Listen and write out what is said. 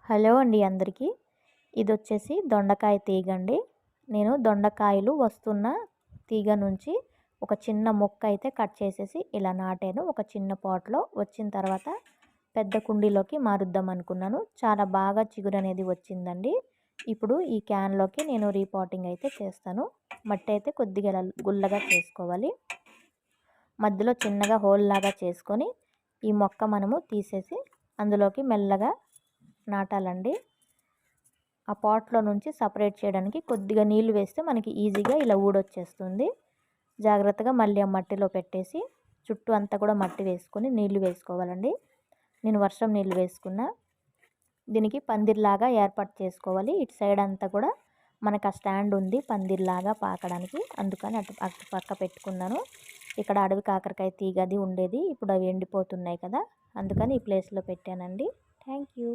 Hello అండి అందరికీ. ఇదొచ్చేసి దొండకాయ తీగండి. నేను దొండకాయలు వస్తున్న తీగ నుంచి ఒక చిన్న మొక్క అయితే కట్ చేసేసి ఇలా నాటాను. ఒక చిన్న పాట్‌లో వచ్చిన తర్వాత పెద్ద కుండీలోకి మారుద్దాం అనుకున్నాను. చాలా బాగా చిగురు అనేది వచ్చిందండి. ఇప్పుడు ఈ క్యాన్‌లోకి నేను రీపాటింగ్ అయితే చేస్తాను. మట్టి అయితే కొద్దిగా ఇలా గుల్లగా చేసుకోవాలి. మధ్యలో చిన్నగా హోల్ లాగా చేసుకొని ఈ మొక్క మనము తీసేసి అందులోకి మెల్లగా నాటాలండి. ఆ పాట్‌లో నుంచి సపరేట్ చేయడానికి కొద్దిగా నీళ్లు వేస్తే మనకి ఈజీగా ఇలా ఊడొచ్చేస్తుంది. జాగ్రత్తగా మళ్ళీ ఆ మట్టిలో పెట్టేసి చుట్టూ అంతా కూడా మట్టి వేసుకొని నీళ్లు వేసుకోవాలండి. నేను వర్షం నీళ్లు వేసుకున్నా. దీనికి పందిర్లాగా ఏర్పాటు చేసుకోవాలి. ఇటు సైడ్ అంతా కూడా మనకు ఆ స్టాండ్ ఉంది పందిర్లాగా పాకడానికి. అందుకని అటు పక్క పెట్టుకున్నాను. ఇక్కడ అడవి కాకరకాయ తీగది ఉండేది. ఇప్పుడు అవి ఎండిపోతున్నాయి కదా, అందుకని ఈ ప్లేస్లో పెట్టానండి. Thank you.